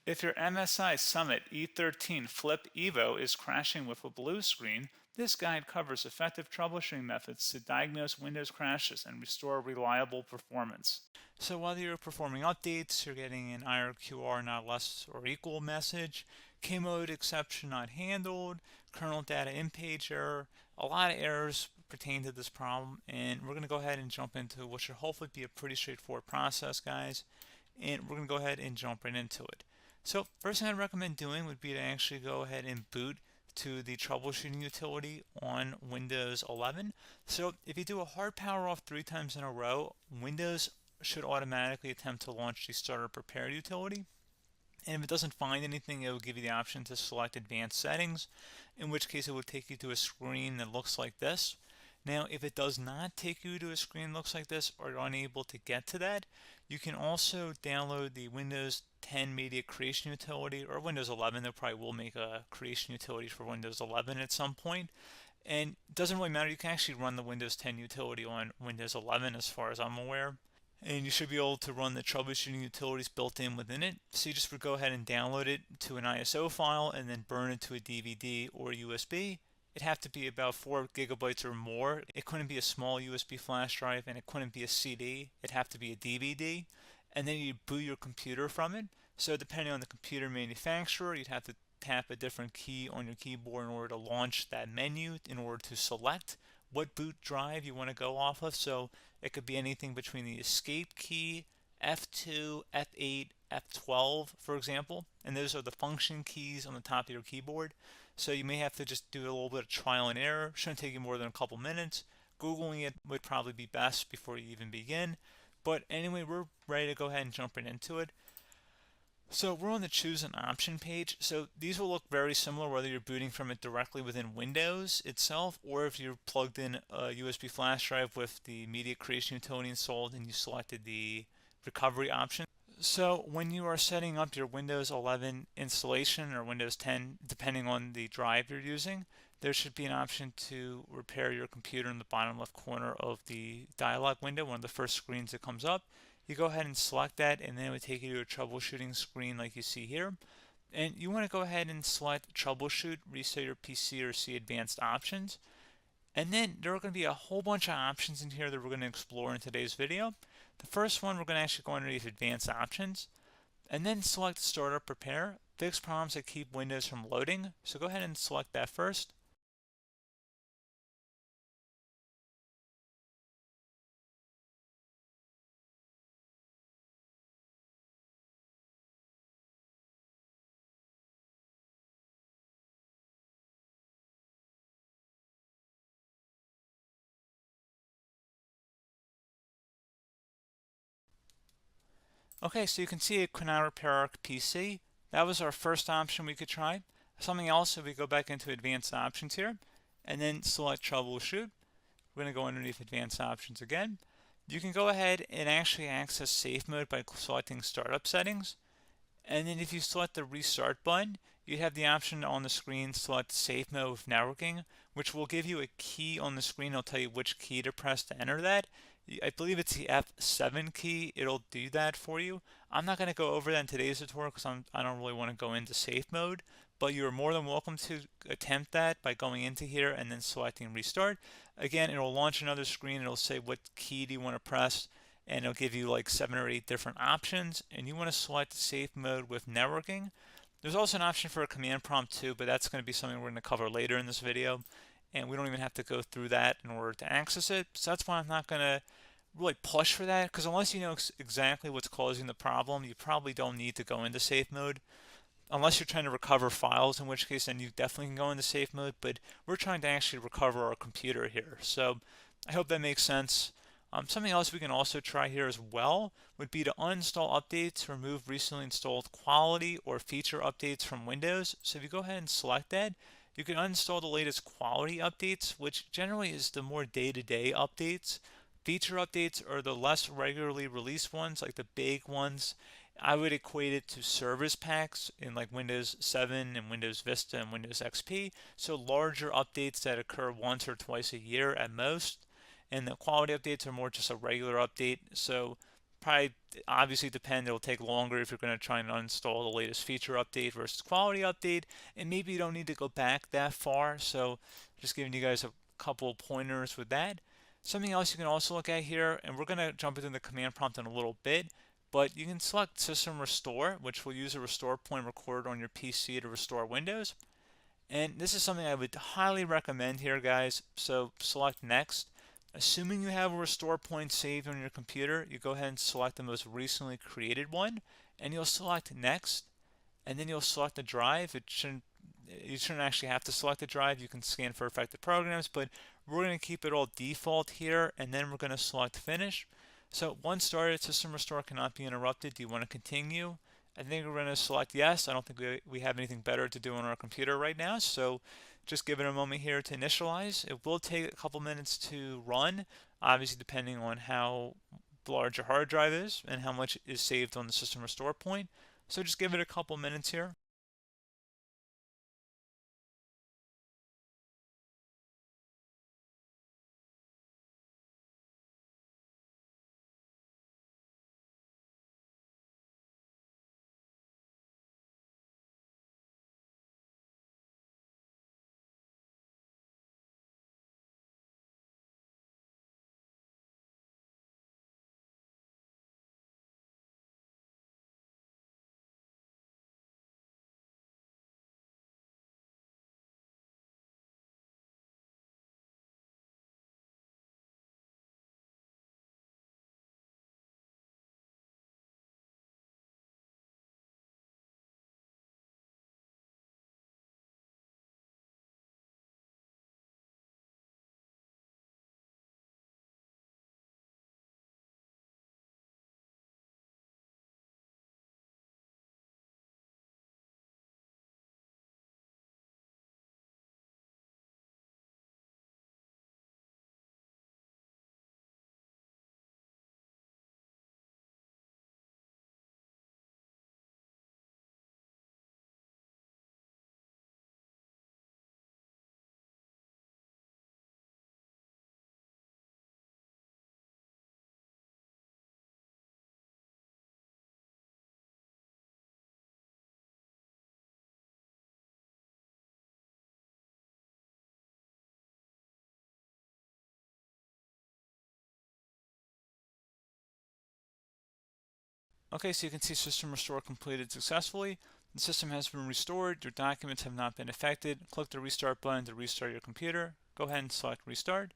If your MSI Summit E13 Flip Evo is crashing with a blue screen, this guide covers effective troubleshooting methods to diagnose Windows crashes and restore reliable performance. So while you're performing updates, you're getting an IRQR not less or equal message, K-mode exception not handled, kernel data in page error, a lot of errors pertain to this problem, and we're going to go ahead and jump into what should hopefully be a pretty straightforward process, guys, and we're going to go ahead and jump right into it. So first thing I'd recommend doing would be to actually go ahead and boot to the troubleshooting utility on Windows 11. So if you do a hard power off 3 times in a row, Windows should automatically attempt to launch the starter prepare utility. And if it doesn't find anything, it will give you the option to select advanced settings, in which case it will take you to a screen that looks like this. Now, if it does not take you to a screen that looks like this, or you're unable to get to that, you can also download the Windows 10 Media Creation Utility, or Windows 11. They probably will make a creation utility for Windows 11 at some point. And it doesn't really matter. You can actually run the Windows 10 utility on Windows 11 as far as I'm aware. And you should be able to run the troubleshooting utilities built in within it. So you just would go ahead and download it to an ISO file and then burn it to a DVD or USB. It'd have to be about 4 gigabytes or more. It couldn't be a small USB flash drive, and it couldn't be a CD. It'd have to be a DVD. And then you'd boot your computer from it. So depending on the computer manufacturer, you'd have to tap a different key on your keyboard in order to launch that menu, in order to select what boot drive you want to go off of. So it could be anything between the escape key, F2, F8, F12, for example. And those are the function keys on the top of your keyboard. So you may have to just do a little bit of trial and error. Shouldn't take you more than a couple minutes. Googling it would probably be best before you even begin. But anyway, we're ready to go ahead and jump right into it. So we're on the choose an option page. So these will look very similar whether you're booting from it directly within Windows itself, or if you're plugged in a USB flash drive with the media creation utility installed and you selected the recovery option. So when you are setting up your Windows 11 installation or Windows 10, depending on the drive you're using, there should be an option to repair your computer in the bottom left corner of the dialog window, one of the first screens that comes up. You go ahead and select that, and then it would take you to a troubleshooting screen like you see here. And you want to go ahead and select troubleshoot, reset your PC, or see advanced options. And then there are going to be a whole bunch of options in here that we're going to explore in today's video. The first one, we're going to actually go underneath advanced options and then select startup prepare, fix problems that keep Windows from loading. So go ahead and select that first. Okay, so you can see it could not repair our PC. That was our first option we could try. Something else, if we go back into advanced options here and then select troubleshoot, we're going to go underneath advanced options again. You can go ahead and actually access safe mode by selecting startup settings. And then if you select the restart button, you have the option on the screen select safe mode with networking, which will give you a key on the screen. It'll tell you which key to press to enter that. I believe it's the F7 key. It'll do that for you. I'm not going to go over that in today's tutorial because I don't really want to go into safe mode, but you're more than welcome to attempt that by going into here and then selecting restart. Again, it'll launch another screen. It'll say what key do you want to press, and it'll give you like 7 or 8 different options, and you want to select safe mode with networking. There's also an option for a command prompt too, but that's going to be something we're going to cover later in this video, and we don't even have to go through that in order to access it. So that's why I'm not going to really push for that, because unless you know exactly what's causing the problem, you probably don't need to go into safe mode. Unless you're trying to recover files, in which case then you definitely can go into safe mode, but we're trying to actually recover our computer here. So I hope that makes sense. Something else we can also try here as well would be to uninstall updates, remove recently installed quality or feature updates from Windows. So if you go ahead and select that, you can uninstall the latest quality updates, which generally is the more day-to-day updates. Feature updates are the less regularly released ones, like the big ones. I would equate it to service packs in like Windows 7 and Windows Vista and Windows XP. So larger updates that occur once or twice a year at most. And the quality updates are more just a regular update. So probably obviously depend. It'll take longer if you're going to try and uninstall the latest feature update versus quality update, and maybe you don't need to go back that far. So just giving you guys a couple of pointers with that. Something else you can also look at here, and we're going to jump into the command prompt in a little bit, but you can select System Restore, which will use a restore point recorded on your PC to restore Windows. And this is something I would highly recommend here, guys. So select Next. Assuming you have a restore point saved on your computer, you go ahead and select the most recently created one, and you'll select Next, and then you'll select the drive. You shouldn't actually have to select the drive. You can scan for affected programs, but we're going to keep it all default here, and then we're going to select Finish. So once started, System Restore cannot be interrupted. Do you want to continue? I think we're going to select yes. I don't think we have anything better to do on our computer right now, so just give it a moment here to initialize. It will take a couple minutes to run, obviously depending on how large your hard drive is and how much is saved on the System Restore point. So just give it a couple minutes here. Okay, so you can see System Restore completed successfully. The system has been restored. Your documents have not been affected. Click the Restart button to restart your computer. Go ahead and select Restart.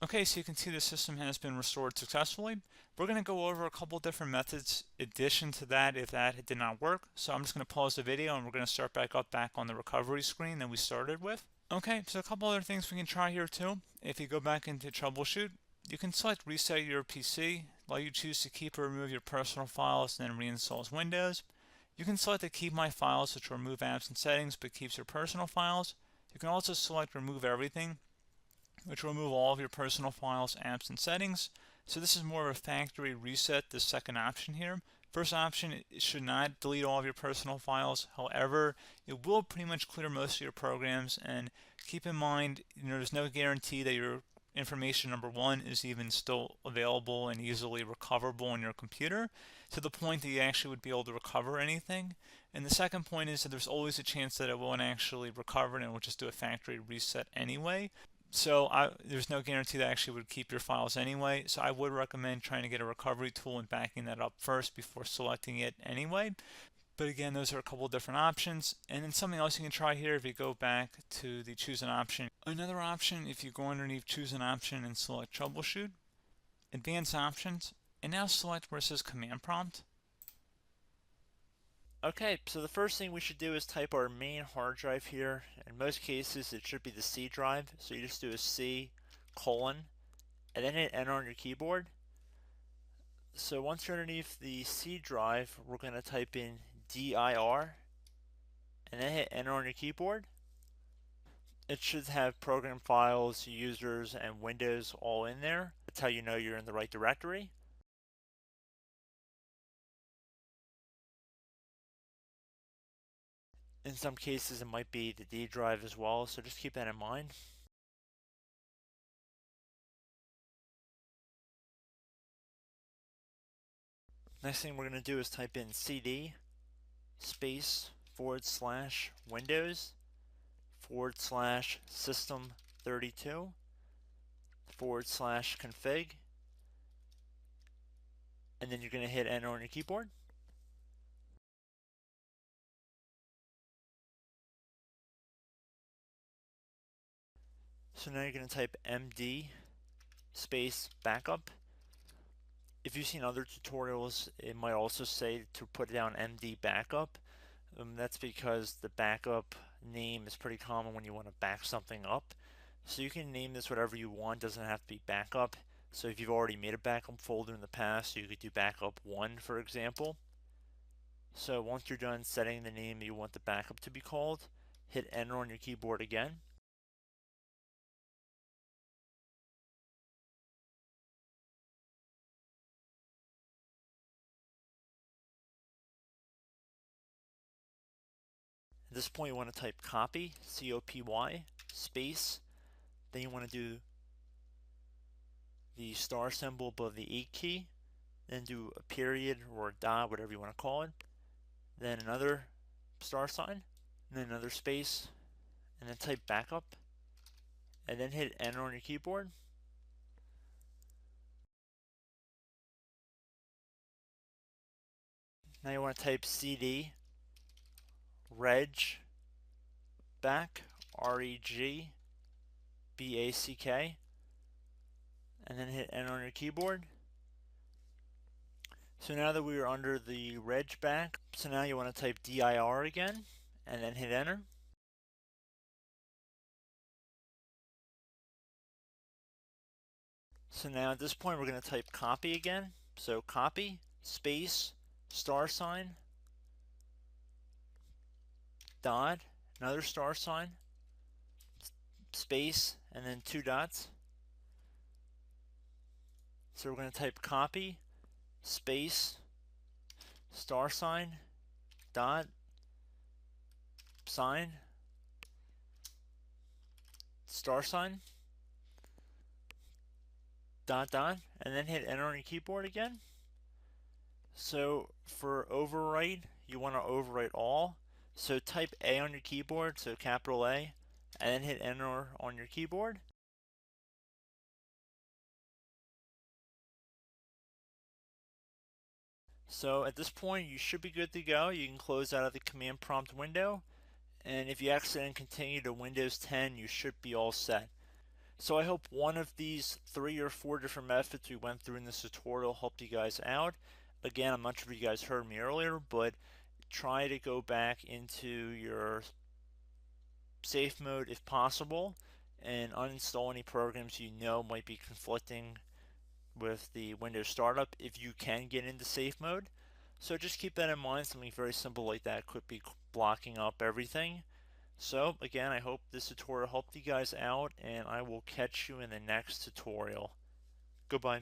Okay, so you can see the system has been restored successfully. We're going to go over a couple different methods in addition to that if that did not work. So I'm just going to pause the video and we're going to start back up back on the recovery screen that we started with. Okay, so a couple other things we can try here too. If you go back into troubleshoot, you can select reset your PC, while you choose to keep or remove your personal files and then reinstalls Windows. You can select to keep my files, which will remove apps and settings but keeps your personal files. You can also select remove everything, which will remove all of your personal files, apps, and settings. So this is more of a factory reset, the second option here. First option, it should not delete all of your personal files. However, it will pretty much clear most of your programs. And keep in mind, there's no guarantee that your information, number one, is even still available and easily recoverable on your computer to the point that you actually would be able to recover anything. And the second point is that there's always a chance that it won't actually recover and it will just do a factory reset anyway. So there's no guarantee that actually would keep your files anyway. So I would recommend trying to get a recovery tool and backing that up first before selecting it anyway. But again, those are a couple different options. And then something else you can try here if you go back to the choose an option. Another option, if you go underneath choose an option and select troubleshoot, advanced options, and now select where it says command prompt. Okay, so the first thing we should do is type our main hard drive here. In most cases, it should be the C drive. So you just do a C colon and then hit enter on your keyboard. So once you're underneath the C drive, we're going to type in dir and then hit enter on your keyboard. It should have program files, users, and Windows all in there. That's how you know you're in the right directory. In some cases, it might be the D drive as well, so just keep that in mind. Next thing we're going to do is type in cd space / Windows / system 32 / config, and then you're going to hit enter on your keyboard. So now you're going to type md space backup. If you've seen other tutorials, it might also say to put down md backup. That's because the backup name is pretty common when you want to back something up. So you can name this whatever you want, doesn't have to be backup. So if you've already made a backup folder in the past, you could do backup 1, for example. So once you're done setting the name you want the backup to be called, hit enter on your keyboard again. At this point, you want to type copy, C-O-P-Y, space. Then you want to do the star symbol above the 8 key. Then do a period or a dot, whatever you want to call it. Then another star sign, and then another space, and then type backup. And then hit enter on your keyboard. Now you want to type cd reg back, R-E-G-B-A-C-K, and then hit enter on your keyboard. So now that we are under the reg back, so now you want to type dir again, and then hit enter. So now at this point we're going to type copy again. So copy, space, star sign, dot, another star sign, space, and then 2 dots. So we're going to type copy, space, star sign, dot, sign, star sign, dot, dot, and then hit enter on your keyboard again. So for overwrite, you want to overwrite all. So type A on your keyboard, so capital A, and then hit enter on your keyboard. So at this point, you should be good to go. You can close out of the command prompt window, and if you accidentally continue to Windows 10, you should be all set. So I hope one of these 3 or 4 different methods we went through in this tutorial helped you guys out. Again, I'm not sure if you guys heard me earlier, but try to go back into your safe mode if possible and uninstall any programs you know might be conflicting with the Windows startup if you can get into safe mode. So just keep that in mind. Something very simple like that could be blocking up everything. So again, I hope this tutorial helped you guys out, and I will catch you in the next tutorial. Goodbye.